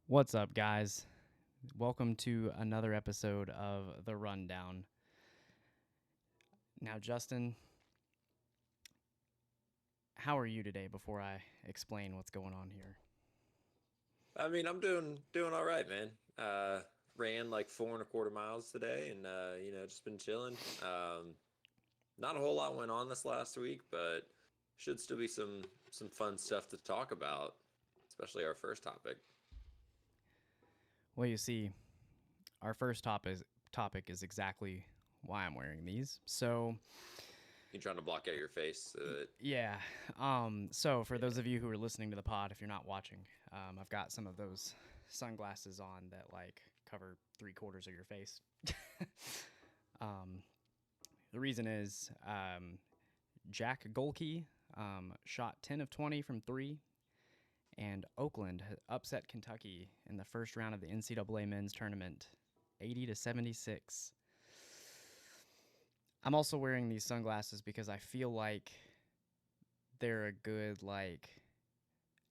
What's up, guys? Welcome to another episode of The Rundown. Now, Justin, how are you today before I explain what's going on here? I'm doing all right, man. Ran like 4.25 miles today, and just been chilling. Not a whole lot went on this last week, but should still be some fun stuff to talk about, especially our first topic. Well, you see, our first topic is exactly why I'm wearing these. You trying to block out your face Yeah. So for those yeah. of you who are listening to the pod, if you're not watching, I've got some of those sunglasses on that like cover 3/4 of your face. The reason is Jack Golke shot 10 of 20 from three, and Oakland upset Kentucky in the first round of the NCAA men's tournament, 80-76. I'm also wearing these sunglasses because I feel like they're a good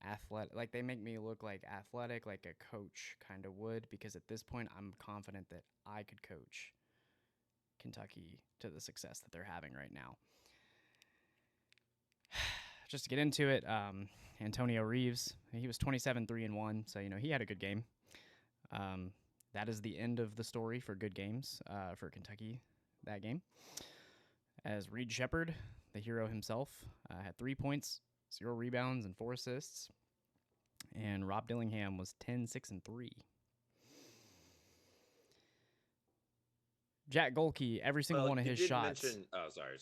athletic, like they make me look like athletic, like a coach kind of would. Because at this point, I'm confident that I could coach Kentucky to the success that they're having right now. Just to get into it, Antonio Reeves, he was 27 3-1, so he had a good game. That is the end of the story for good games for Kentucky that game. As Reed Shepard, the hero himself, had 3 points, 0 rebounds, and 4 assists. And Rob Dillingham was 10 6 and 3. Jack Golke, every single Well, one of you his did shots, mention. Oh, sorry.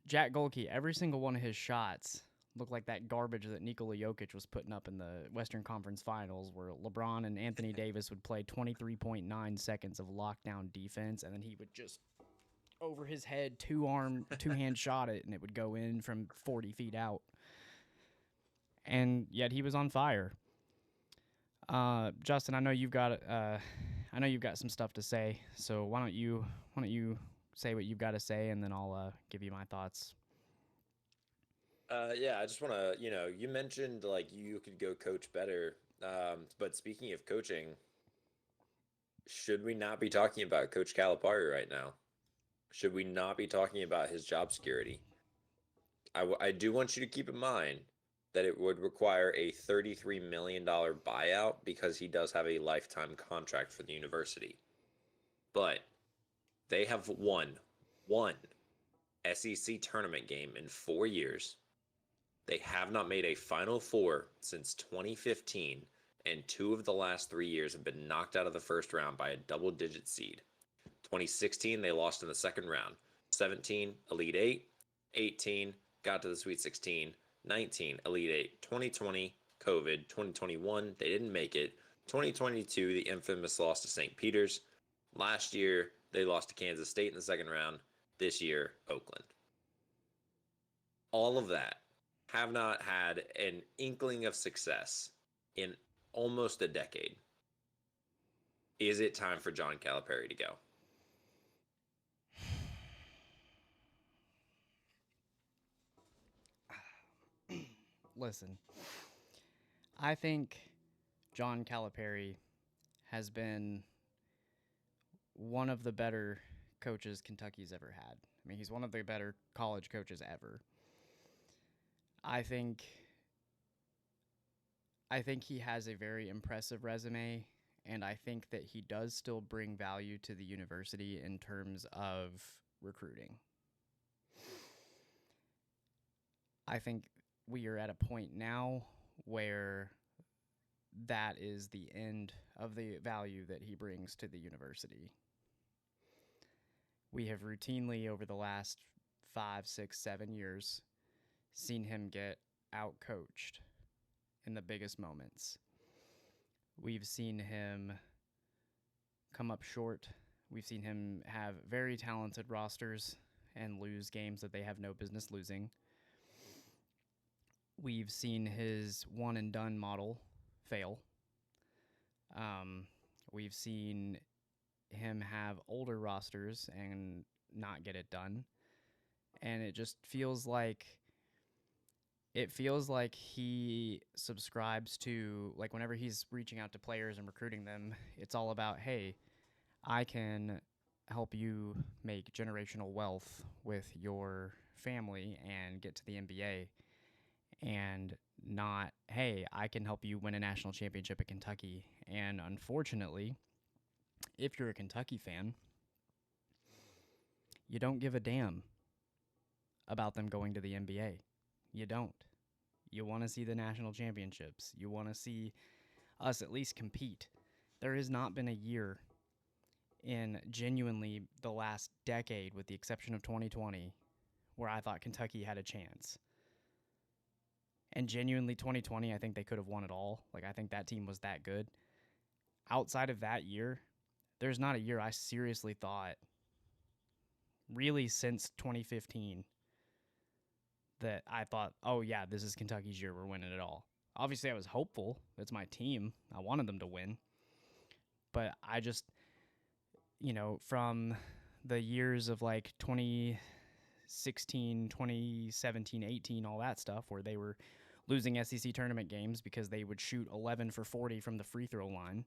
Jack Golke, every single one of his shots looked like that garbage that Nikola Jokic was putting up in the Western Conference Finals, where LeBron and Anthony Davis would play 23.9 seconds of lockdown defense, and then he would just over his head, two hand shot it, and it would go in from 40 feet out. And yet he was on fire. Justin, I know you've got some stuff to say. So why don't you say what you've got to say, and then I'll give you my thoughts. Yeah, I just want to, you mentioned like you could go coach better. But speaking of coaching, should we not be talking about Coach Calipari right now? Should we not be talking about his job security? I do want you to keep in mind that it would require a $33 million buyout because he does have a lifetime contract for the university. But they have won one SEC tournament game in 4 years. They have not made a Final Four since 2015, and two of the last 3 years have been knocked out of the first round by a double digit seed. 2016, they lost in the second round. 17, Elite Eight. 18, got to the Sweet 16. 19, Elite Eight. 2020, COVID. 2021, they didn't make it. 2022, the infamous loss to St. Peter's. Last year, they lost to Kansas State in the second round. This year, Oakland. All of that have not had an inkling of success in almost a decade. Is it time for John Calipari to go? Listen, I think John Calipari has been one of the better coaches Kentucky's ever had. I mean, he's one of the better college coaches ever. I think I think he has a very impressive resume, and I think that he does still bring value to the university in terms of recruiting. I think we are at a point now where that is the end of the value that he brings to the university. We have routinely, over the last 5, 6, 7 years, seen him get outcoached in the biggest moments. We've seen him come up short. We've seen him have very talented rosters and lose games that they have no business losing. We've seen his one and done model fail. We've seen him have older rosters and not get it done. And it just feels like it feels like he subscribes to, like, whenever he's reaching out to players and recruiting them, it's all about, hey, I can help you make generational wealth with your family and get to the NBA, and not, hey, I can help you win a national championship at Kentucky. And unfortunately, if you're a Kentucky fan, you don't give a damn about them going to the NBA. You don't. You want to see the national championships. You want to see us at least compete. There has not been a year in genuinely the last decade, with the exception of 2020, where I thought Kentucky had a chance. And genuinely, 2020, I think they could have won it all. Like, I think that team was that good. Outside of that year, there's not a year I seriously thought, really since 2015, that I thought, oh, yeah, this is Kentucky's year. We're winning it all. Obviously, I was hopeful. It's my team. I wanted them to win. But I just, from the years of like 2016, 2017, 18, all that stuff, where they were losing SEC tournament games because they would shoot 11 for 40 from the free throw line,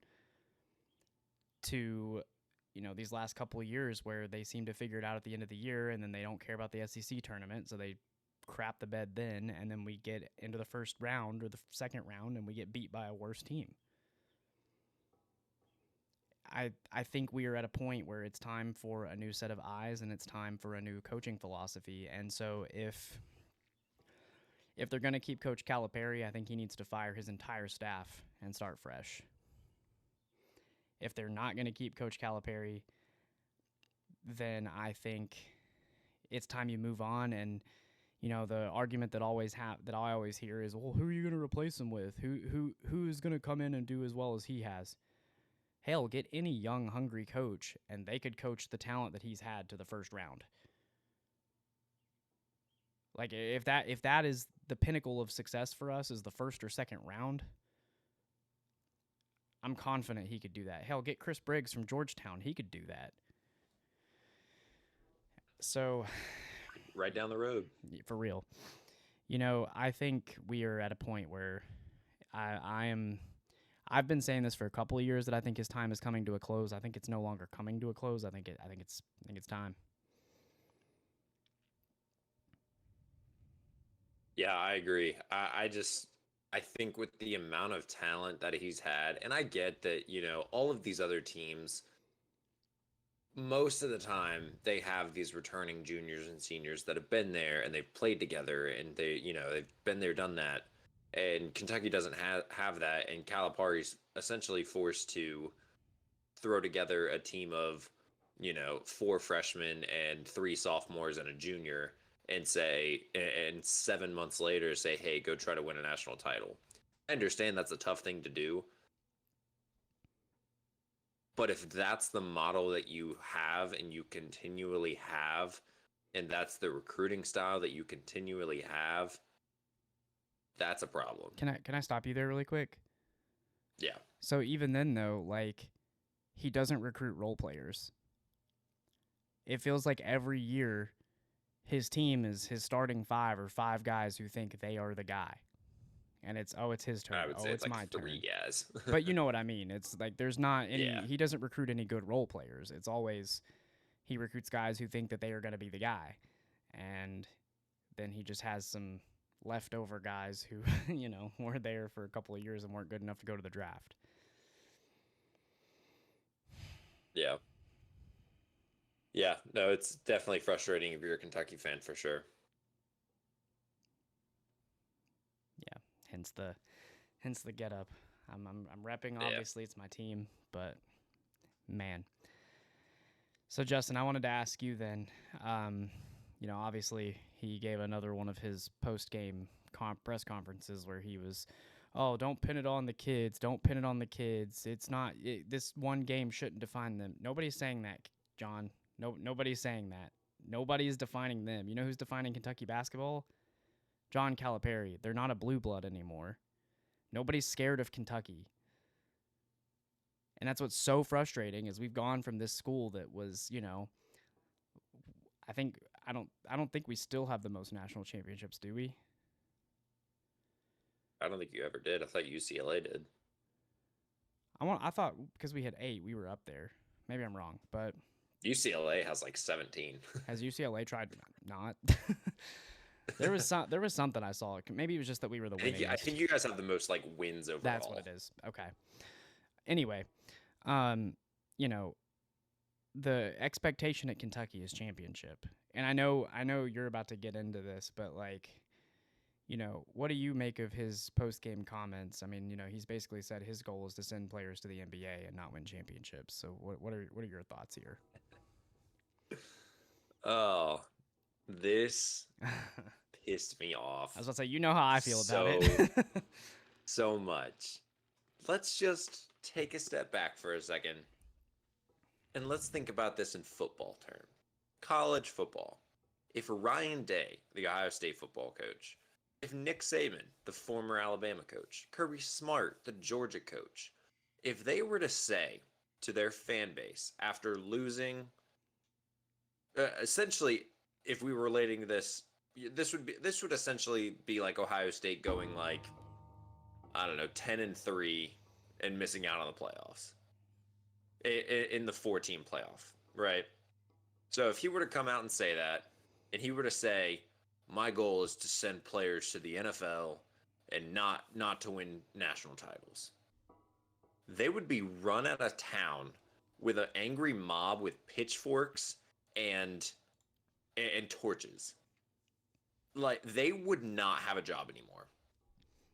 to these last couple of years where they seem to figure it out at the end of the year, and then they don't care about the SEC tournament, so they crap the bed then, and then we get into the first round or the second round and we get beat by a worse team. I think we are at a point where it's time for a new set of eyes, and it's time for a new coaching philosophy. And so if they're going to keep Coach Calipari, I think he needs to fire his entire staff and start fresh. If they're not going to keep Coach Calipari, then I think it's time you move on. And the argument that I always hear is, well, who are you going to replace him with? Who is going to come in and do as well as he has? Hell, get any young, hungry coach, and they could coach the talent that he's had to the first round. Like, if that is the pinnacle of success for us, is the first or second round, I'm confident he could do that. Hell, get Chris Briggs from Georgetown. He could do that. So, right down the road. For real. I think we are at a point where I've been saying this for a couple of years, that I think his time is coming to a close. I think it's no longer coming to a close. I think it's time. Yeah, I agree. I think with the amount of talent that he's had, and I get that, all of these other teams, most of the time they have these returning juniors and seniors that have been there and they've played together, and they've been there, done that. And Kentucky doesn't have that, and Calipari's essentially forced to throw together a team of, 4 freshmen and 3 sophomores and a junior, and 7 months later say, hey, go try to win a national title. I understand that's a tough thing to do. But if that's the model that you have and you continually have, and that's the recruiting style that you continually have, that's a problem. Can I stop you there really quick? Yeah. So even then, though, like, he doesn't recruit role players. It feels like every year his team is his starting 5 or 5 guys who think they are the guy. And it's his turn. I would say it's like my 3 turn. guys. But you know what I mean. It's like there's not any. Yeah. He doesn't recruit any good role players. It's always he recruits guys who think that they are going to be the guy, and then he just has some leftover guys who were there for a couple of years and weren't good enough to go to the draft. Yeah. Yeah, no, it's definitely frustrating if you're a Kentucky fan, for sure. Yeah, hence the get up. I'm repping. Obviously, It's my team, but man. So Justin, I wanted to ask you then. Obviously he gave another one of his post game press conferences where he was, oh, don't pin it on the kids. Don't pin it on the kids. It's not. This one game shouldn't define them. Nobody's saying that, John. No, nobody's saying that. Nobody is defining them. You know who's defining Kentucky basketball? John Calipari. They're not a blue blood anymore. Nobody's scared of Kentucky. And that's what's so frustrating, is we've gone from this school that was, I don't think we still have the most national championships, do we? I don't think you ever did. I thought UCLA did. I thought because we had 8, we were up there. Maybe I'm wrong, but UCLA has like 17. has UCLA tried? Not. There was something I saw. Maybe it was just that we were the I winningest. think you guys have the most like wins overall. That's what it is. Okay. Anyway, um, you know, the expectation at Kentucky is championship. And I know you're about to get into this, but like, what do you make of his post-game comments? I mean, he's basically said his goal is to send players to the NBA and not win championships. So what are your thoughts here? Oh, this pissed me off. I was about to say, you know how I feel about so it. so much. Let's just take a step back for a second and let's think about this in football terms. College football. If Ryan Day, the Ohio State football coach, if Nick Saban, the former Alabama coach, Kirby Smart, the Georgia coach, if they were to say to their fan base after losing, essentially, if we were relating this, this would essentially be like Ohio State going like, I don't know, 10-3 and missing out on the playoffs in the 4-team playoff, right? So if he were to come out and say that, and he were to say, my goal is to send players to the NFL and not to win national titles, they would be run out of town with an angry mob with pitchforks and torches. Like, they would not have a job anymore.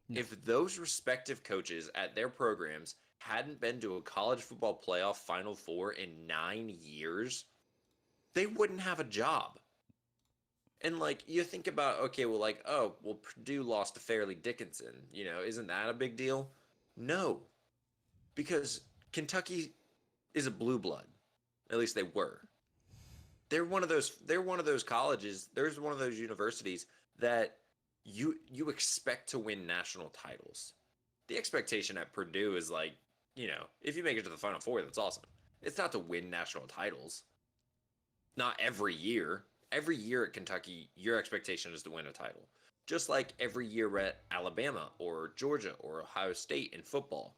No. If those respective coaches at their programs hadn't been to a college football playoff Final Four in 9 years, they wouldn't have a job. And, like, you think about, okay, well, like, oh, well, Purdue lost to Fairleigh Dickinson. Isn't that a big deal? No. Because Kentucky is a blue blood. At least they were. They're one of those colleges, there's one of those universities that you expect to win national titles. The expectation at Purdue is like, if you make it to the Final Four, that's awesome. It's not to win national titles. Not every year. Every year at Kentucky, your expectation is to win a title. Just like every year at Alabama or Georgia or Ohio State in football.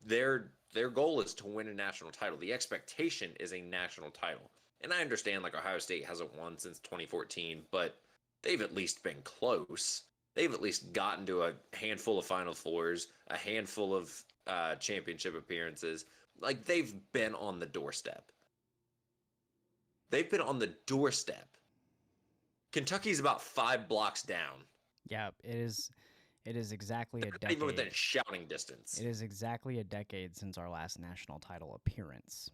Their goal is to win a national title. The expectation is a national title. And I understand like Ohio State hasn't won since 2014, but they've at least been close. They've at least gotten to a handful of Final Fours, a handful of championship appearances. Like, they've been on the doorstep. They've been on the doorstep. Kentucky's about 5 blocks down. Yeah, it is. It is exactly a decade. Not even within shouting distance. It is exactly a decade since our last national title appearance.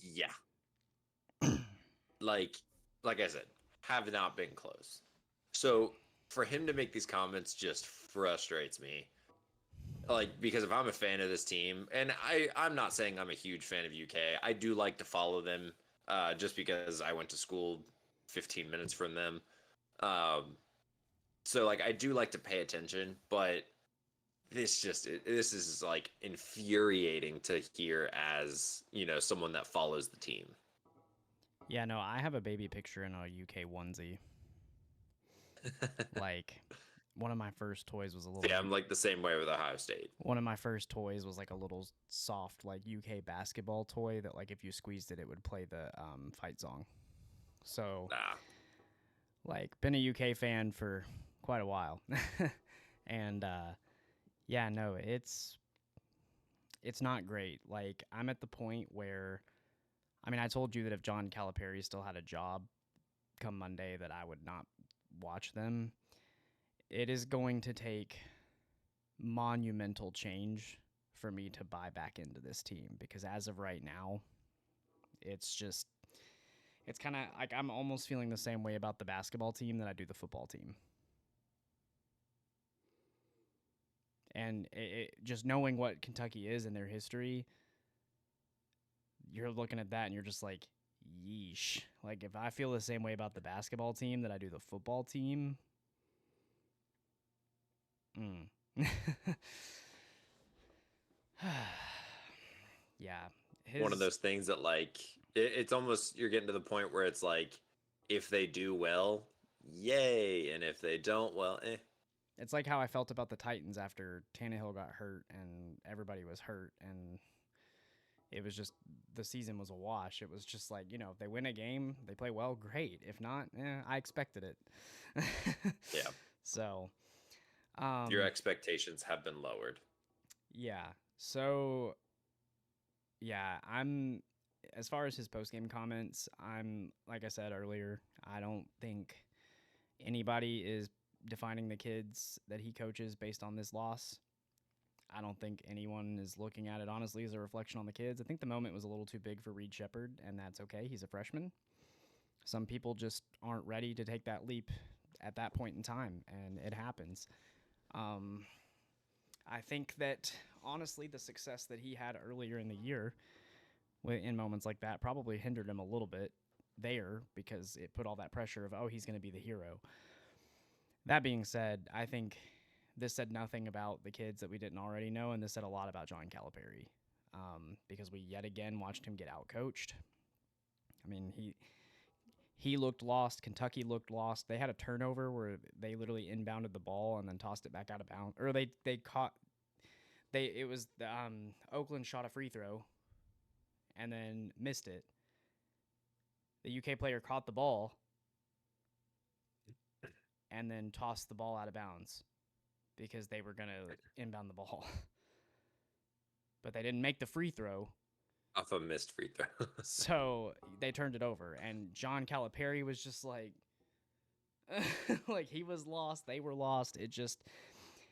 Yeah. like I said, have not been close. So for him to make these comments just frustrates me. Like, because if I'm a fan of this team, and I'm not saying I'm a huge fan of UK, I do like to follow them just because I went to school 15 minutes from them. So, like, I do like to pay attention, but this is like infuriating to hear as, someone that follows the team. Yeah, no, I have a baby picture in a UK onesie. Like, one of my first toys was a little... Yeah, I'm like the same way with Ohio State. One of my first toys was like a little soft, like, UK basketball toy that, like, if you squeezed it, it would play the fight song. So, like, been a UK fan for quite a while. And, yeah, no, it's not great. Like, I'm at the point where... I mean, I told you that if John Calipari still had a job come Monday that I would not watch them. It is going to take monumental change for me to buy back into this team because as of right now, it's kind of like I'm almost feeling the same way about the basketball team that I do the football team. And just knowing what Kentucky is and their history, you're looking at that and you're just like, yeesh. Like, if I feel the same way about the basketball team that I do the football team, yeah. One of those things that, like, it's almost, you're getting to the point where it's like, if they do well, yay, and if they don't, well, eh. It's like how I felt about the Titans after Tannehill got hurt and everybody was hurt, and it was just the season was a wash. It was just like, if they win a game, they play well, great. If not, I expected it. Yeah. So, Your um, expectations have been lowered. yeah. So, yeah, I'm as far as his post game comments, I'm like I said earlier, I don't think anybody is defining the kids that he coaches based on this loss. I don't think anyone is looking at it honestly as a reflection on the kids. I think the moment was a little too big for Reed Shepard, and that's okay. He's a freshman. Some people just aren't ready to take that leap at that point in time, and it happens. Um, I think that honestly, the success that he had earlier in the year in moments like that probably hindered him a little bit there because it put all that pressure of, oh, he's going to be the hero. That being said, I think this said nothing about the kids that we didn't already know, and this said a lot about John Calipari because we yet again watched him get outcoached. I mean, he looked lost. Kentucky looked lost. They had a turnover where they literally inbounded the ball and then tossed it back out of bounds, or they caught they it was the Oakland shot a free throw and then missed it. The UK player caught the ball and then tossed the ball out of bounds because they were going to inbound the ball. But they didn't make the free throw. Off a missed free throw. So they turned it over. And John Calipari was just like, like he was lost. They were lost. It just.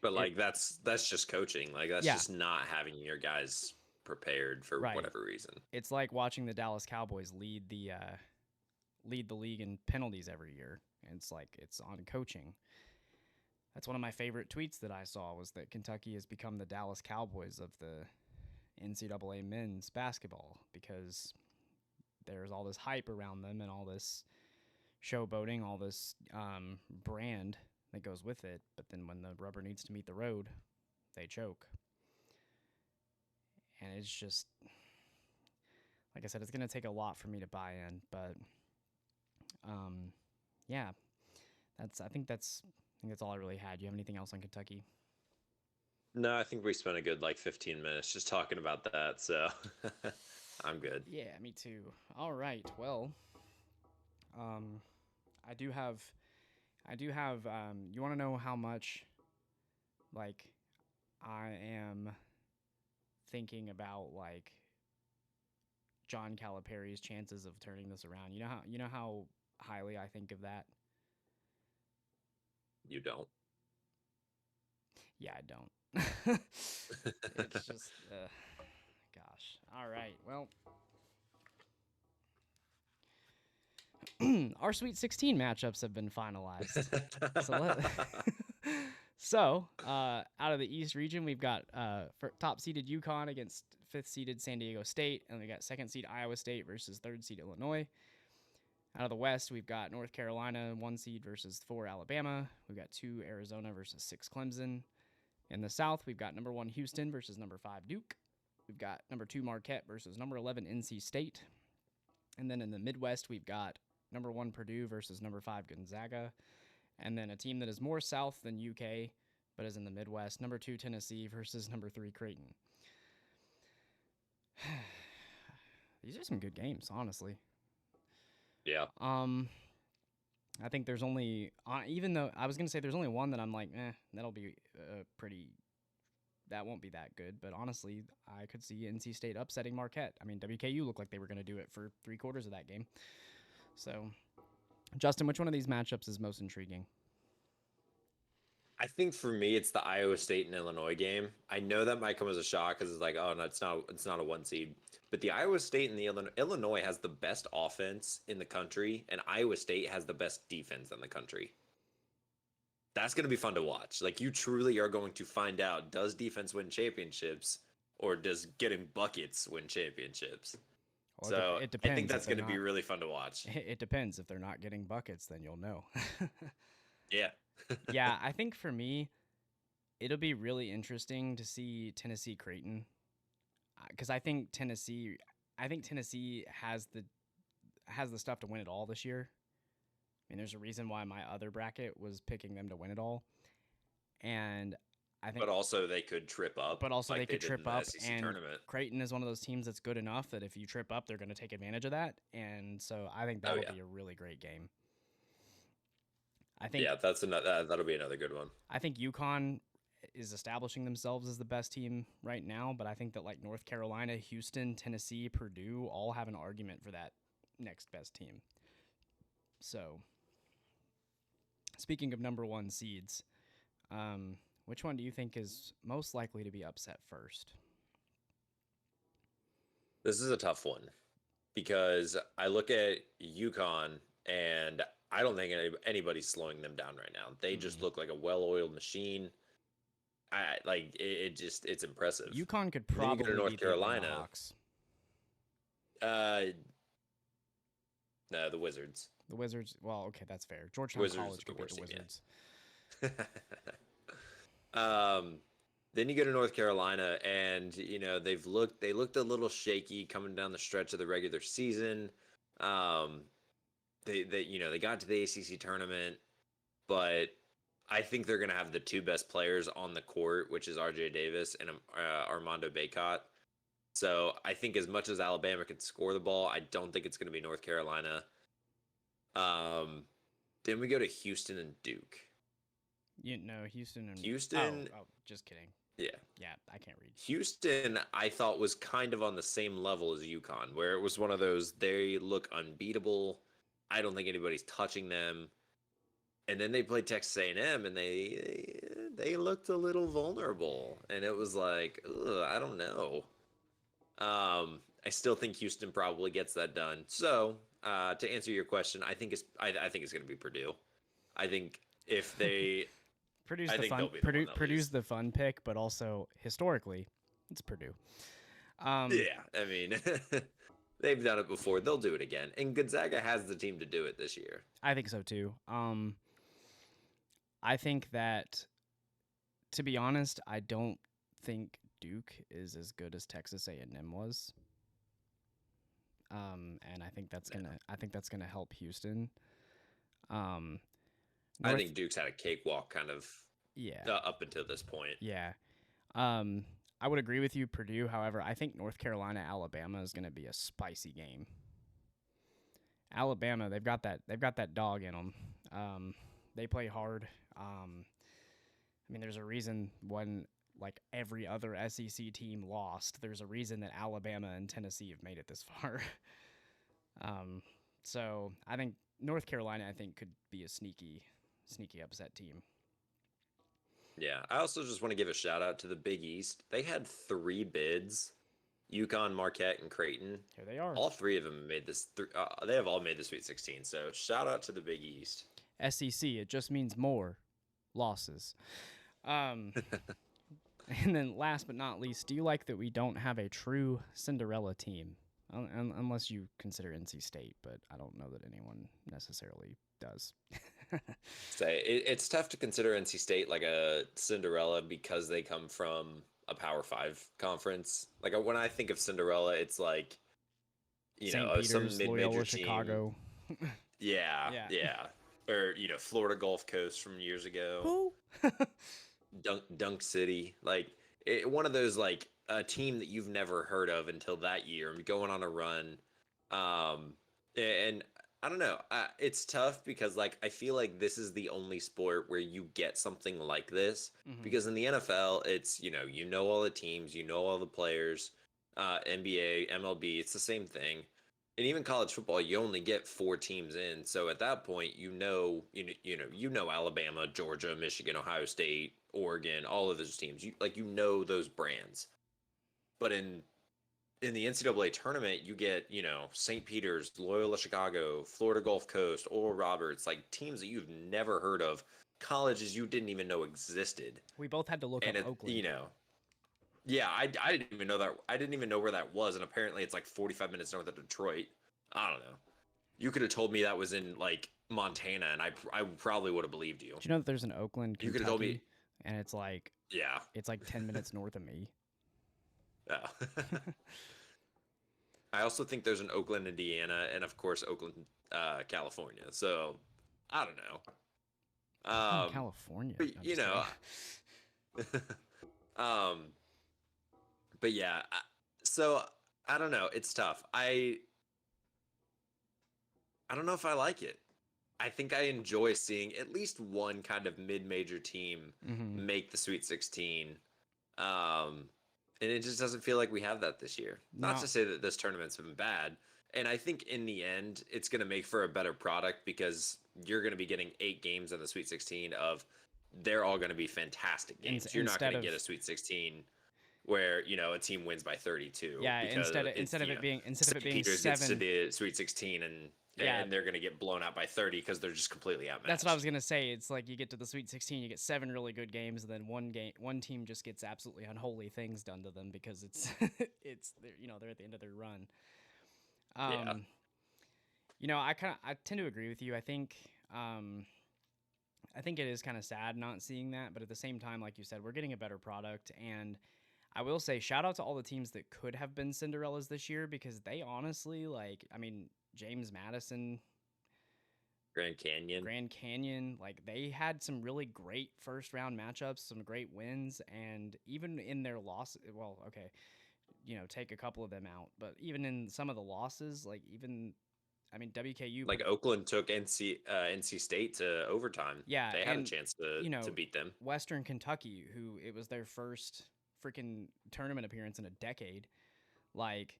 But like that's just coaching. Like that's Yeah. just not having your guys prepared for Right. whatever reason. It's like watching the Dallas Cowboys lead the league in penalties every year. And it's like it's on coaching. That's one of my favorite tweets that I saw was that Kentucky has become the Dallas Cowboys of the NCAA men's basketball because there's all this hype around them and all this showboating, all this brand that goes with it. But then when the rubber needs to meet the road, they choke. And it's just, like I said, it's going to take a lot for me to buy in. But yeah, I think that's all I really had. Do you have anything else on Kentucky? No, I think we spent a good like 15 minutes just talking about that. So I'm good. Yeah, me too. All right. Well, um, I do have. You want to know how much, like, I am thinking about like John Calipari's chances of turning this around. You know how highly I think of that. You don't. Yeah, I don't. It's just, gosh. All right. Well, our Sweet 16 matchups have been finalized. So, out of the East region, we've got top seeded UConn against 5th seeded San Diego State, and we got 2nd seed Iowa State versus 3rd seed Illinois. Out of the West, we've got North Carolina 1 seed versus 4 Alabama. We've got 2 Arizona versus 6 Clemson. In the South, we've got number 1 Houston versus number 5 Duke. We've got number 2 Marquette versus number 11 NC State. And then in the Midwest, we've got number 1 Purdue versus number 5 Gonzaga. And then a team that is more South than UK, but is in the Midwest, number 2 Tennessee versus number 3 Creighton. These are some good games, honestly. Yeah. I think there's only, even though I was going to say there's only one that I'm like, that'll be that won't be that good. But honestly, I could see NC State upsetting Marquette. I mean, WKU looked like they were going to do it for 3/4 of that game. So, Justin, which one of these matchups is most intriguing? I think for me, it's the Iowa State and Illinois game. I know that might come as a shock because it's like, oh no, it's not a 1 seed. But the Iowa State and the Illinois has the best offense in the country, and Iowa State has the best defense in the country. That's going to be fun to watch. Like you truly are going to find out, does defense win championships or does getting buckets win championships? Well, so it depends. I think that's going to be really fun to watch. It depends. If they're not getting buckets, then you'll know. Yeah. Yeah, I think for me, it'll be really interesting to see Tennessee Creighton because I think Tennessee has the stuff to win it all this year. I mean, there's a reason why my other bracket was picking them to win it all. and I think, But also they could trip up but also they like they could did in trip the up. SEC And tournament. Creighton is one of those teams that's good enough that if you trip up, they're going to take advantage of that. And so I think Oh that'll yeah. be a really great game. I think Yeah, that's another that'll be another good one. I think UConn is establishing themselves as the best team right now, but I think that like North Carolina, Houston, Tennessee, Purdue all have an argument for that next best team. So, speaking of number one seeds, which one do you think is most likely to be upset first? This is a tough one because I look at UConn and I don't think anybody's slowing them down right now. They just Mm. look like a well-oiled machine. I like it just it's impressive. UConn could And then you go to probably North beat the Atlanta Carolina. Hawks. Uh, no, the Wizards. The Wizards, well, okay, that's fair. Georgetown Wizards College is the could beat worst the team Wizards. yet. Then you go to North Carolina, and they looked a little shaky coming down the stretch of the regular season. Um, they got to the ACC tournament, but I think they're going to have the two best players on the court, which is RJ Davis and Armando Bacot. So I think as much as Alabama can score the ball, I don't think it's going to be North Carolina. Then we go to Houston and Duke. You know, Houston and Houston, Oh, just kidding. yeah. Yeah, I can't read. Houston, I thought was kind of on the same level as UConn, where it was one of those they look unbeatable. I don't think anybody's touching them. And then they played Texas A&M, and they looked a little vulnerable, and it was like, ugh, I don't know. I still think Houston probably gets that done. So, to answer your question, I think it's going to be Purdue. I think if they, Purdue's I the think fun they'll be the one that Purdue's lose. the fun pick, but also historically, it's Purdue. Yeah, I mean, they've done it before. They'll do it again, and Gonzaga has the team to do it this year. I think so too. I think that, to be honest, I don't think Duke is as good as Texas A&M was. And I think that's gonna help Houston. Um, I North, think Duke's had a cakewalk kind of yeah, up until this point. yeah. Um, I would agree with you, Purdue. However, I think North Carolina, Alabama is gonna be a spicy game. Alabama, they've got that dog in them. They play hard. I mean, there's a reason when like every other SEC team lost. There's a reason that Alabama and Tennessee have made it this far. um, so I think North Carolina, I think, could be a sneaky upset team. Yeah, I also just want to give a shout out to the Big East. They had 3 bids: UConn, Marquette, and Creighton. Here they are. All 3 of them made this. They have all made the Sweet 16. So shout out to the Big East. SEC, it just means more losses. Um, and then last but not least, do you like that we don't have a true Cinderella team? Unless you consider NC State, but I don't know that anyone necessarily does. It's tough to consider NC State like a Cinderella because they come from a Power 5 conference. Like when I think of Cinderella, it's like St. some Peter's, mid-major Loyola, team. Chicago. Yeah, Yeah. yeah. Or Florida Gulf Coast from years ago. Who? Dunk City, like one of those, like a team that you've never heard of until that year and going on a run. And I don't know, it's tough because like I feel like this is the only sport where you get something like this, Mhm. because in the NFL it's all the teams, all the players. NBA, MLB, it's the same thing. And even college football, you only get 4 teams in. So at that point, Alabama, Georgia, Michigan, Ohio State, Oregon, all of those teams. You know those brands. But in the NCAA tournament, you get St. Peter's, Loyola Chicago, Florida Gulf Coast, Oral Roberts, like teams that you've never heard of, colleges you didn't even know existed. We both had to look And up Oakland. Yeah, I didn't even know that. I didn't even know where that was, and apparently it's like 45 minutes north of Detroit. I don't know. You could have told me that was in like Montana, and I probably would have believed you. Do you know that there's an Oakland, Kentucky? You could have told me. And it's like Yeah. 10 minutes north of me. Yeah. I also think there's an Oakland, Indiana, and of course Oakland, California. So I don't know. I'm in Um, California. but No, I'm you just kidding. know, um, but yeah. So I don't know. It's tough. I don't know if I like it. I think I enjoy seeing at least one kind of mid-major team Mm-hmm. make the Sweet 16. Um, and it just doesn't feel like we have that this year. Not No, to say that this tournament's been bad. And I think in the end, it's going to make for a better product because you're going to be getting 8 games in the Sweet 16 of they're all going to be fantastic games. You're not going instead to of get a Sweet 16 where, a team wins by 32 yeah, because it's, instead of it St. being Peter's gets to 7. the Sweet 16 and Yeah, they're going to get blown out by 30 because they're just completely that's what I was outmatched. gonna say. It's like you get to the Sweet 16, you get 7 really good games, and then one team just gets absolutely unholy things done to them because it's they're at the end of their run. Yeah. Um, I tend to agree with you. Um, I think it is kind of sad not seeing that, but at the same time, like you said, we're getting a better product, and I will say shout out to all the teams that could have been Cinderellas this year because they honestly James Madison, Grand Canyon. Grand Canyon, like they had some really great first round matchups, some great wins, and even in their loss, well, okay, take a couple of them out, but even in some of the losses, WKU, Like Oakland took NC State to overtime. yeah, They had a and chance to beat them. Western Kentucky, who it was their first freaking tournament appearance in a decade, like,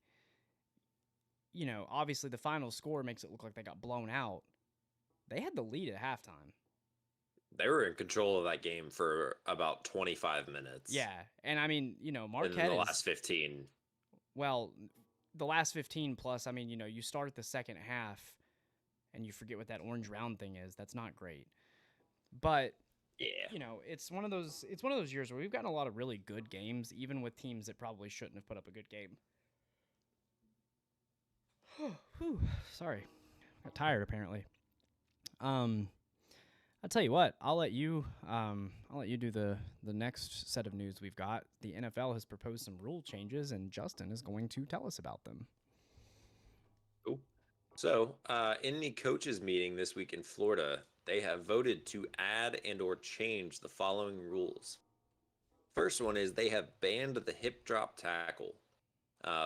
obviously the final score makes it look like they got blown out. They had the lead at halftime. They were in control of that game for about 25 minutes. Yeah, and I mean, And then Marquette the is last 15. well, the last 15 plus. I mean, you start the second half and you forget what that orange round thing is. That's not great. But Yeah. it's one of those years where we've gotten a lot of really good games, even with teams that probably shouldn't have put up a good game. Whew, sorry, got tired apparently. Um, I'll tell you what. I'll let you do the next set of news we've got. The NFL has proposed some rule changes, and Justin is going to tell us about them. Cool. So, in the coaches meeting this week in Florida, they have voted to add and or change the following rules. First one is they have banned the hip drop tackle.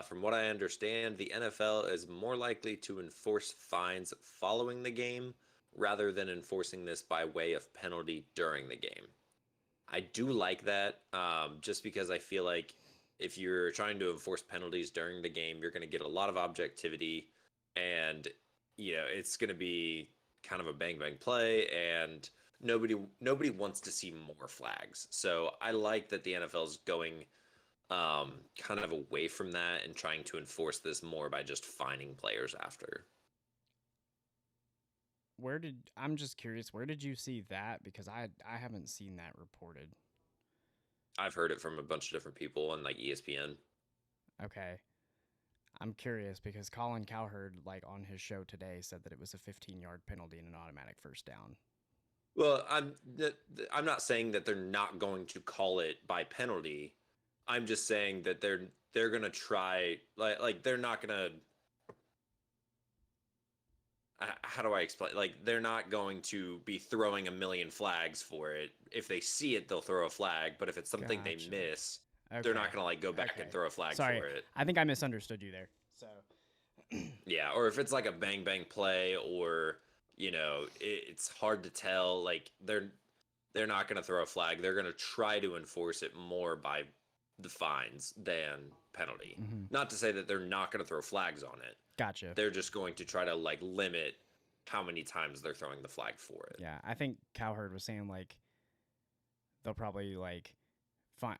From what I understand, the NFL is more likely to enforce fines following the game rather than enforcing this by way of penalty during the game. I do like that, just because I feel like if you're trying to enforce penalties during the game, you're going to get a lot of objectivity, and it's going to be kind of a bang bang play, and nobody wants to see more flags. So I like that the NFL is going kind of away from that and trying to enforce this more by just fining players after. I'm just curious, where did you see that? Because I haven't seen that reported. I've heard it from a bunch of different people on like ESPN. Okay. I'm curious because Colin Cowherd, like on his show today, said that it was a 15-yard penalty and an automatic first down. Well, I'm not saying that they're not going to call it by penalty. I'm just saying that they're gonna try, like they're not gonna. How do I explain? Like they're not going to be throwing a million flags for it. If they see it, they'll throw a flag. But if it's something they Gotcha. miss, they're Okay. not gonna like go back and Okay. throw a flag Sorry, for it. I think I misunderstood you there. So. Yeah, or if it's like a bang bang play, or it's hard to tell. Like they're not going to throw a flag. They're going to try to enforce it more by the fines than penalty. Mm-hmm. Not to say that they're not going to throw flags on it. Gotcha. They're just going to try to like limit how many times they're throwing the flag for it. Yeah, I think Cowherd was saying like they'll probably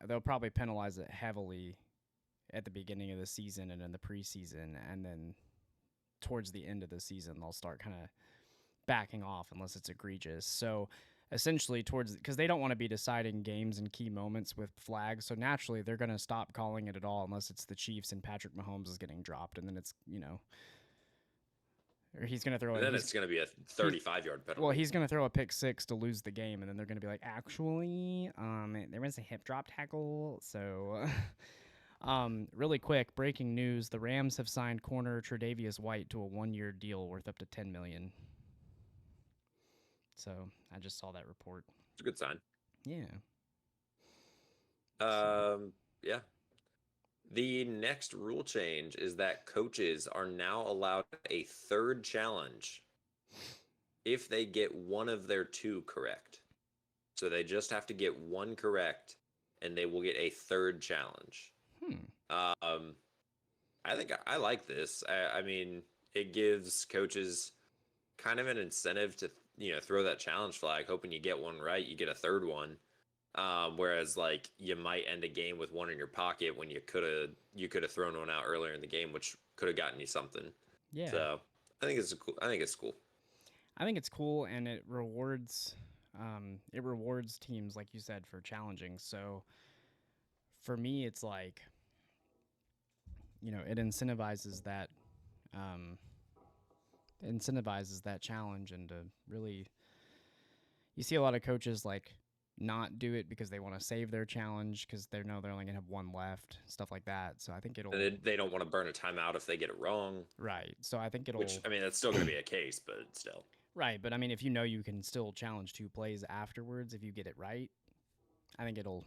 they'll probably penalize it heavily at the beginning of the season and in the preseason, and then towards the end of the season they'll start kind of backing off unless it's egregious. So essentially because they don't want to be deciding games and key moments with flags, so naturally they're going to stop calling it at all unless it's the Chiefs and Patrick Mahomes is getting dropped, and then it's or he's going to throw And then it's going to be a 35-yard penalty. Well, he's going to throw a pick six to lose the game, and then they're going to be like, actually, there was a hip drop tackle. So, really quick, breaking news: the Rams have signed corner Tre'Davious White to a 1-year deal worth up to $10 million. So I just saw that report. It's a good sign. Yeah. So, Yeah. The next rule change is that coaches are now allowed a third challenge if they get one of their two correct. So they just have to get one correct and they will get a third challenge. hmm. I think I like this. I mean, it gives coaches kind of an incentive to, throw that challenge flag, hoping you get one right, you get a third one. Whereas like you might end a game with one in your pocket when you could have thrown one out earlier in the game, which could have gotten you something. Yeah. So I think it's cool. I think it's cool. I think it's cool, and it rewards teams like you said for challenging. So for me, it's like it um, incentivizes that challenge, and to really you see a lot of coaches like not do it because they want to save their challenge because they know they're only gonna have one left, stuff like that. So I think And it'll they don't want to burn a timeout if they get it wrong, right. So I think which it'll I mean that's still going to be a case, but still. right. But I mean, if you know you can still challenge two plays afterwards if you get it right, I think it'll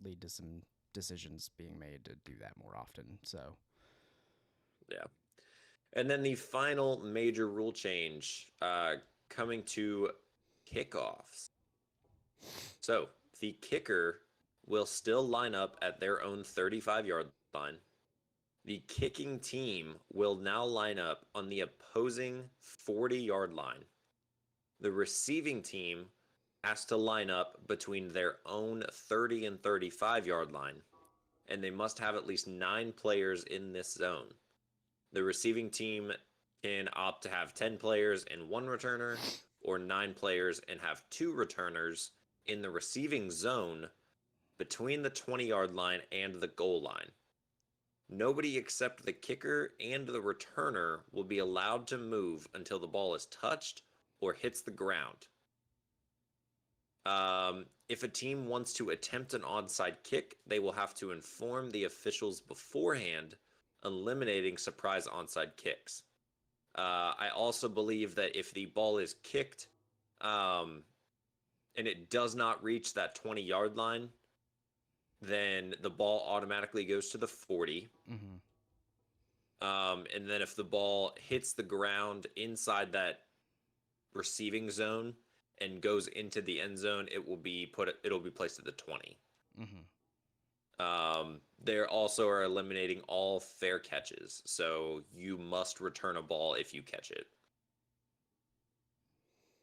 lead to some decisions being made to do that more often. So Yeah. And then the final major rule change coming to kickoffs. So the kicker will still line up at their own 35-yard line. The kicking team will now line up on the opposing 40-yard line. The receiving team has to line up between their own 30 and 35-yard line, and they must have at least 9 players in this zone. The receiving team can opt to have 10 players and one returner, or 9 players and have 2 returners in the receiving zone between the 20-yard line and the goal line. Nobody except the kicker and the returner will be allowed to move until the ball is touched or hits the ground. If a team wants to attempt an onside kick, they will have to inform the officials beforehand, eliminating surprise onside kicks. I also believe that if the ball is kicked and it does not reach that 20-yard line, then the ball automatically goes to the 40. mm-hmm. And then if the ball hits the ground inside that receiving zone and goes into the end zone, it'll be placed at the 20. Mm-hmm. They also are eliminating all fair catches, so you must return a ball if you catch it.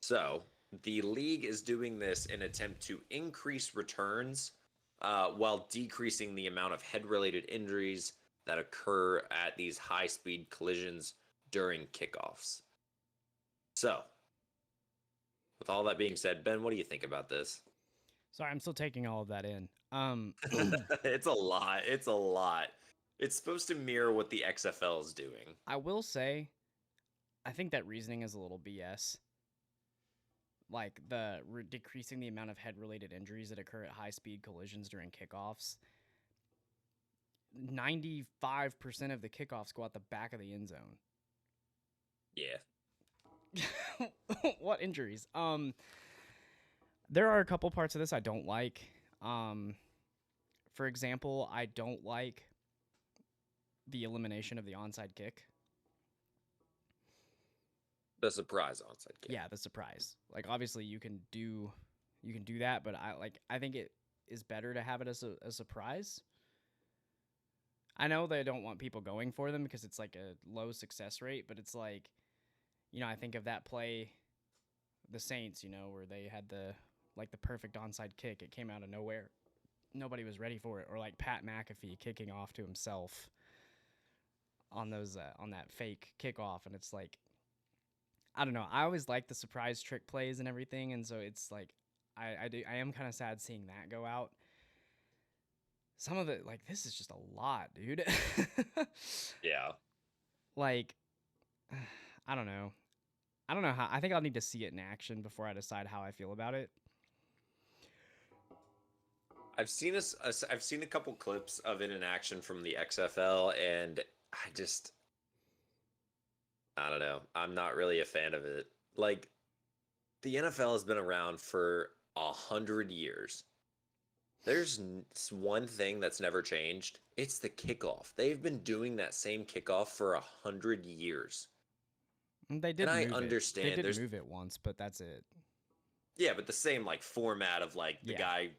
So the league is doing this in an attempt to increase returns while decreasing the amount of head-related injuries that occur at these high-speed collisions during kickoffs. So, with all that being said, Ben, what do you think about this? Sorry, I'm still taking all of that in. It's a lot. It's a lot. It's supposed to mirror what the XFL is doing. I will say, I think that reasoning is a little BS. Like decreasing the amount of head-related injuries that occur at high-speed collisions during kickoffs. 95% of the kickoffs go out the back of the end zone. Yeah. What injuries? There are a couple parts of this I don't like. For example, I don't like the elimination of the onside kick. The surprise onside kick. Yeah, the surprise. Like obviously you can do that, but I think it is better to have it as a surprise. I know they don't want people going for them because it's like a low success rate, but it's like, I think of that play, the Saints, where they had the perfect onside kick. It came out of nowhere. Nobody was ready for it. Or like Pat McAfee kicking off to himself on that fake kickoff, and it's like, I don't know. I always like the surprise trick plays and everything, and so it's like I am kind of sad seeing that go out. Some of it, like, this is just a lot, dude. Yeah. Like, I don't know. I don't know how. I think I'll need to see it in action before I decide how I feel about it. I've seen a couple clips of it in action from the XFL, and I don't know. I'm not really a fan of it. Like, the NFL has been around for 100 years. There's one thing that's never changed. It's the kickoff. They've been doing that same kickoff for 100 years. They And did I move it. They understand did there's move it once, but that's it. yeah, but the same like format of like the Yeah. guy,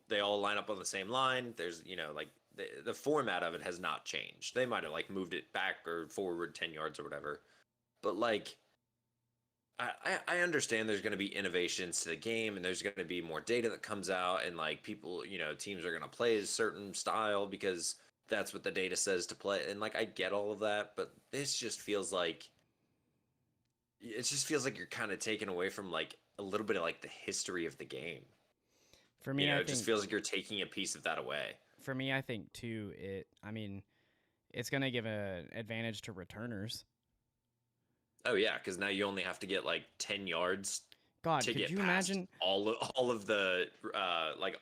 they all line up on the same line. There's, like the format of it has not changed. They might have like moved it back or forward 10 yards or whatever. But like I understand there's going to be innovations to the game and there's going to be more data that comes out and like people, teams are going to play a certain style because that's what the data says to play. And like I get all of that, but it just feels like you're kind of taken away from like a little bit of like the history of the game. For me, I It just think feels like you're taking a piece of that away. too, I mean, it's going to give an advantage to returners. Oh yeah, because now you only have to get like 10 yards God, to could get you past imagine? all of the like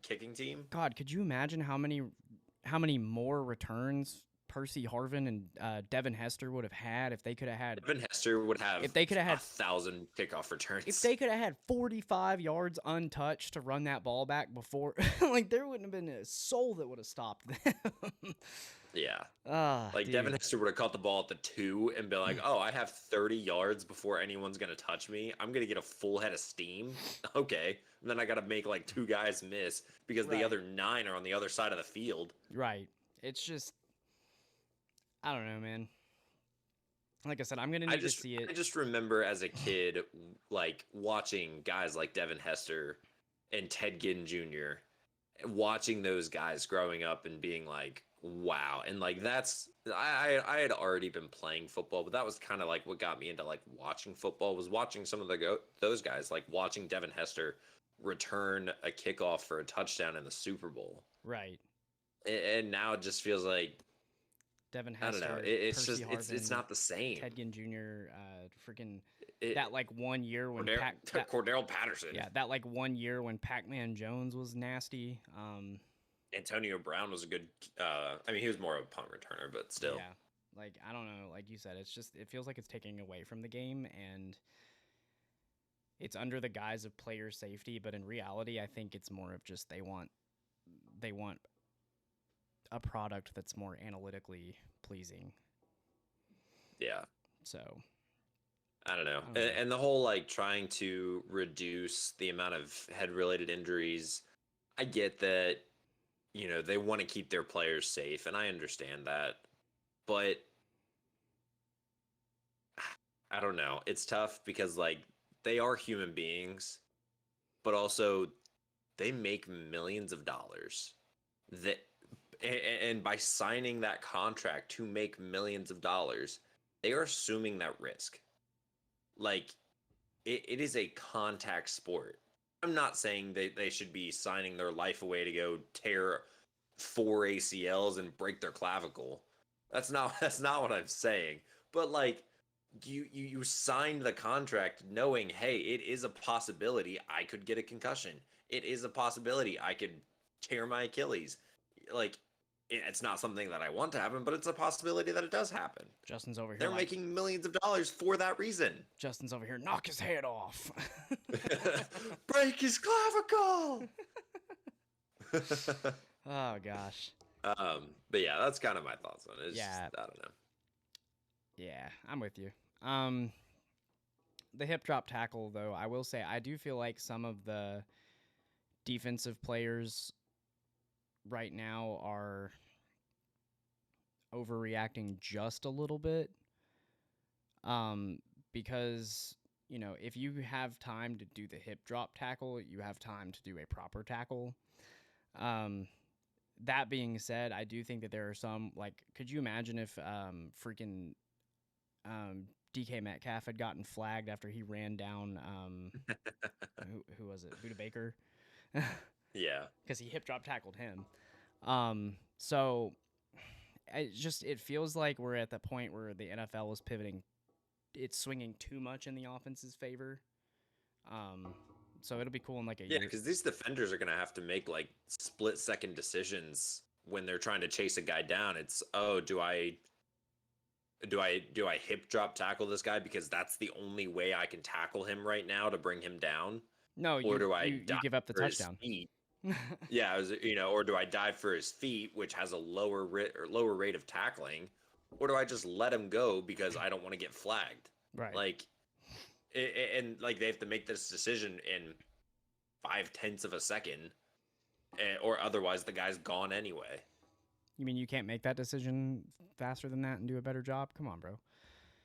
kicking team. God, could you imagine how many more returns Percy Harvin and Devin Hester would have had if they could have had Devin Hester would have if they could have had 1,000 kickoff returns. if they could have had 45 yards untouched to run that ball back before, like there wouldn't have been a soul that would have stopped them. Yeah. Like Dude. Devin Hester would have caught the ball at the 2 and be like, "Oh, I have 30 yards before anyone's gonna touch me. I'm gonna get a full head of steam." Okay, and then I gotta make like 2 guys miss because the Right. other 9 are on the other side of the field. Right. It's just, I don't know, man. Like I said, I'm gonna need to see I it. just remember as a kid, like watching guys like Devin Hester and Ted Ginn Jr. Watching those guys growing up and being like, wow. And like I had already been playing football, but that was kind of like what got me into like watching football was watching some of those guys, like watching Devin Hester return a kickoff for a touchdown in the Super Bowl. Right. And now it just feels like Devin I don't know. Hester, It's Percy just it's Harvin, not the same. Ted Ginn Jr., freaking It, that like 1 year when Cordell Patterson, yeah, that like 1 year when Pac-Man Jones was nasty. Antonio Brown was a good. I mean, he was more of a punt returner, but still. Yeah, like I don't know, like you said, it feels like it's taking away from the game, and it's under the guise of player safety, but in reality, I think it's more of just they want a product that's more analytically pleasing. Yeah. So I don't know. I don't know. And the whole like trying to reduce the amount of head related injuries, I get that, they want to keep their players safe, and I understand that. But I don't know. It's tough because like they are human beings, but also they make millions of dollars. That and by signing that contract to make millions of dollars, they are assuming that risk. Like it is a contact sport. I'm not saying they should be signing their life away to go tear 4 ACLs and break their clavicle. That's not what I'm saying. But like you signed the contract knowing, hey, it is a possibility I could get a concussion. It is a possibility I could tear my Achilles. Like it's not something that I want to happen, but it's a possibility that it does happen. Justin's over here. They're making millions of dollars for that reason. Justin's over here. Knock his head off. Break his clavicle. Oh gosh. But yeah, that's kind of my thoughts on it. It's Yeah. just, I don't know. Yeah, I'm with you. The hip drop tackle, though, I will say I do feel like some of the defensive players right now are overreacting just a little bit. Because if you have time to do the hip drop tackle, you have time to do a proper tackle. That being said, I do think that there are some, like, could you imagine if freaking DK Metcalf had gotten flagged after he ran down who was it? Buda Baker? Yeah. Because he hip drop tackled him. So it feels like we're at the point where the NFL is pivoting. It's swinging too much in the offense's favor. So it'll be cool in like a year. Yeah, because these defenders are going to have to make like split-second decisions when they're trying to chase a guy down. It's, oh, do I Do I hip drop tackle this guy because that's the only way I can tackle him right now to bring him down, No, or you do I you dive you give up the for his touchdown. feet? Yeah, or do I dive for his feet, which has a lower rate of tackling, or do I just let him go because I don't want to get flagged? Right. Like, and like they have to make this decision in 5/10 of a second, or otherwise the guy's gone anyway. You mean you can't make that decision faster than that and do a better job? Come on, bro.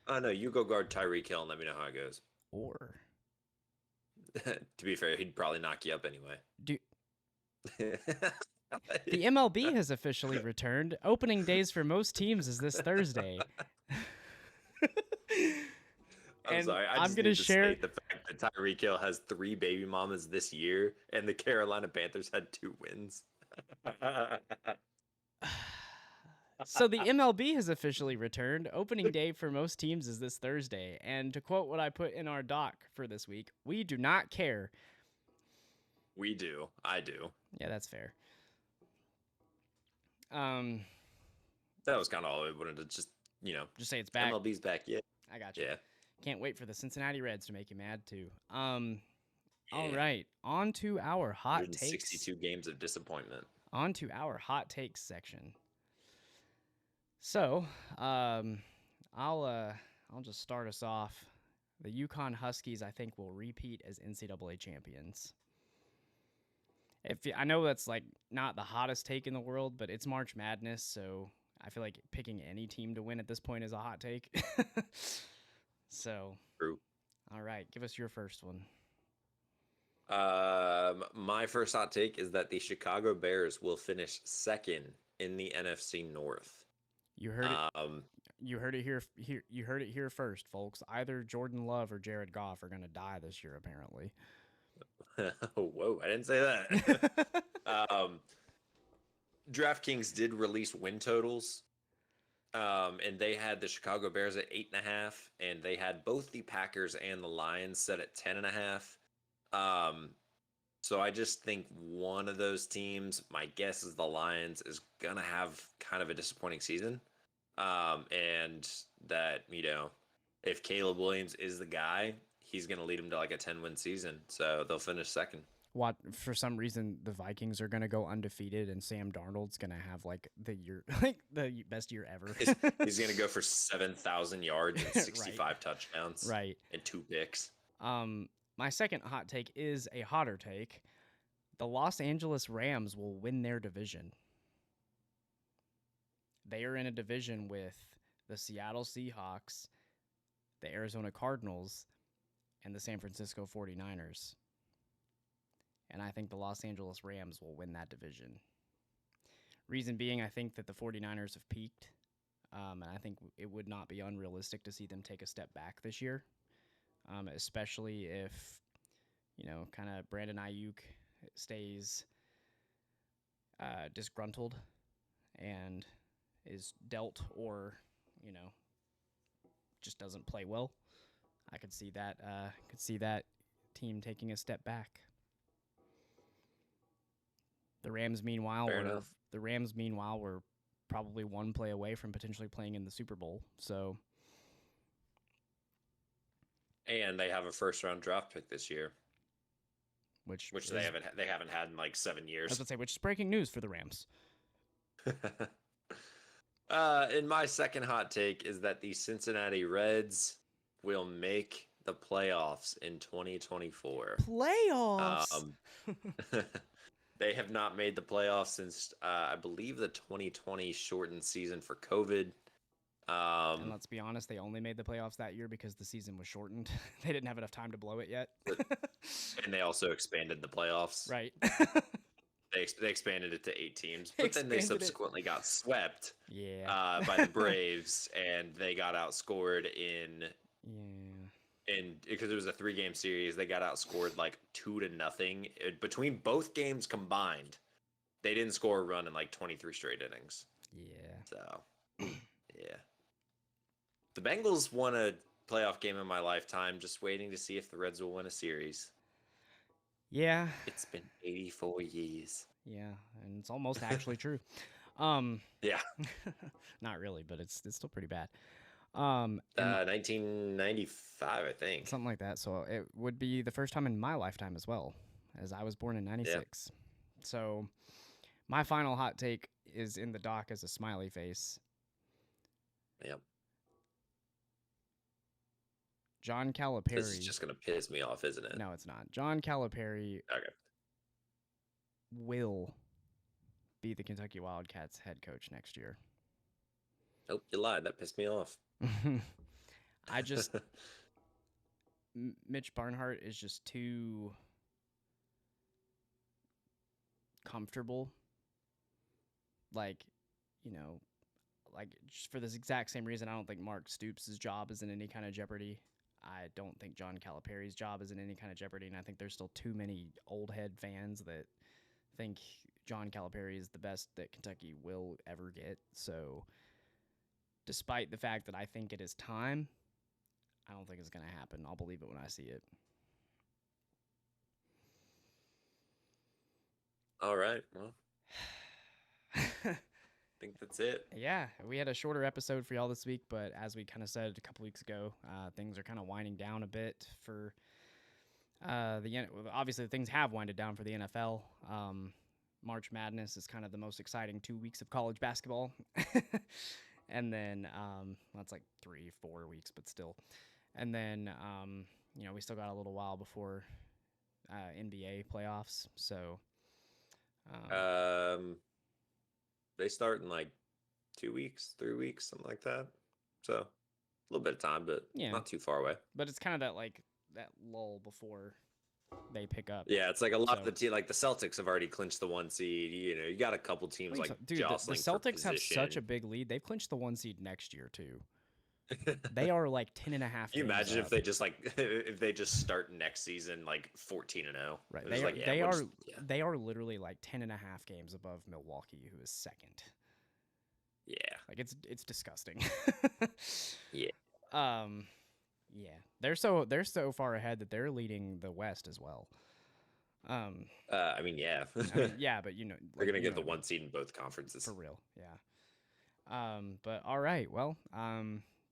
No, you go guard Tyreek Hill and let me know how it goes. Or To be fair, he'd probably knock you up anyway. do the MLB has officially returned. Opening days for most teams is this Thursday. I'm sorry. I I'm just gonna need to share. state the fact that Tyreek Hill has 3 baby mamas this year, and the Carolina Panthers had 2 wins. So the MLB has officially returned. Opening day for most teams is this Thursday. And to quote what I put in our doc for this week, we do not care. We do. I do. Yeah, that's fair. That was kind of all I wanted to just, Just say it's back. MLB's back. Yeah. I got you. Yeah. Can't wait for the Cincinnati Reds to make you mad too. All Yeah. right, on to our hot takes. 162 games of disappointment. On to our hot takes section. So, I'll just start us off. The Yukon Huskies, I think, will repeat as NCAA champions. I know that's like not the hottest take in the world, but it's March Madness, so I feel like picking any team to win at this point is a hot take. So, True. All right, give us your first one. My first hot take is that the Chicago Bears will finish second in the NFC North. You heard it. You heard it here. You heard it here first, folks. Either Jordan Love or Jared Goff are going to die this year, apparently. Whoa, I didn't say that. DraftKings did release win totals, and they had the Chicago Bears at 8.5, and they had both the Packers and the Lions set at 10.5. So I just think one of those teams, my guess is the Lions, is gonna have kind of a disappointing season. And that, if Caleb Williams is the guy, he's going to lead them to like a 10-win season. So they'll finish second. What, for some reason, the Vikings are going to go undefeated and Sam Darnold's going to have like the best year ever. He's going to go for 7,000 yards and 65 right. touchdowns. Right. And 2 picks. My second hot take is a hotter take. The Los Angeles Rams will win their division. They are in a division with the Seattle Seahawks, the Arizona Cardinals, and the San Francisco 49ers. And I think the Los Angeles Rams will win that division. Reason being, I think that the 49ers have peaked, and I think it would not be unrealistic to see them take a step back this year, especially if, kind of Brandon Ayuk stays disgruntled and is dealt or, just doesn't play well. I could see that team taking a step back. The Rams, meanwhile, were probably one play away from potentially playing in the Super Bowl. So, and they have a first-round draft pick this year, which they haven't had in like 7 years. I was gonna say, which is breaking news for the Rams. And my second hot take is that the Cincinnati Reds will make the playoffs in 2024. Playoffs. They have not made the playoffs since I believe the 2020 shortened season for COVID. And let's be honest, they only made the playoffs that year because the season was shortened. They didn't have enough time to blow it yet. And they also expanded the playoffs. Right. They expanded it to 8 teams, but then they subsequently got swept by the Braves, and they got outscored because it was a 3-game series. They got outscored like 2-0 between both games combined. They didn't score a run in like 23 straight innings. Yeah. So, yeah. The Bengals won a playoff game in my lifetime, just waiting to see if the Reds will win a series. Yeah. It's been 84 years. Yeah, and it's almost actually true. Yeah. Not really, but it's still pretty bad. And 1995, I think. something like that. So it would be the first time in my lifetime as well, as I was born in Yeah. '96. So my final hot take is in the doc as a smiley face. Yep. John This is Calipari. just gonna piss me off, isn't it? No, it's not. John Calipari Okay. will be the Kentucky Wildcats head coach next year. Oh, you lied. That pissed me off. I just Mitch Barnhart is just too comfortable. Like, you know, like just for this exact same reason, I don't think Mark Stoops' job is in any kind of jeopardy. I don't think John Calipari's job is in any kind of jeopardy, and I think there's still too many old head fans that think John Calipari is the best that Kentucky will ever get. So, despite the fact that I think it is time, I don't think it's going to happen. I'll believe it when I see it. All right. Well, I think that's it. Yeah, we had a shorter episode for y'all this week, but as we kind of said a couple weeks ago, things are kind of winding down a bit for obviously things have winded down for the NFL. March Madness is kind of the most exciting 2 weeks of college basketball, and then that's like 3-4 weeks, but still, and then we still got a little while before NBA playoffs, so. They start in like 2 weeks, 3 weeks, something like that. So a little bit of time, but not too far away. But it's kind of that lull before they pick up. Yeah, it's like a lot of the team, like the Celtics have already clinched the 1 seed. You got a couple teams like the Celtics have such a big lead. They've clinched the 1 seed next year too. They are like 10.5. Can you imagine if they just start next season like 14-0? Right. They are literally like 10.5 games above Milwaukee, who is second. Yeah. Like it's disgusting. Yeah. Yeah. They're so far ahead that they're leading the West as well. I mean, yeah. Yeah, but they're gonna get the 1 seed in both conferences. For real. Yeah. But all right. Well,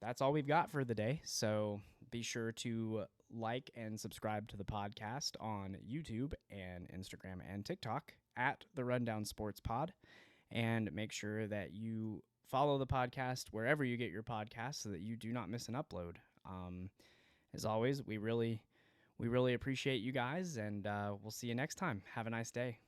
that's all we've got for the day. So be sure to like and subscribe to the podcast on YouTube and Instagram and TikTok at the Rundown Sports Pod. And make sure that you follow the podcast wherever you get your podcasts so that you do not miss an upload. As always, we really appreciate you guys, and we'll see you next time. Have a nice day.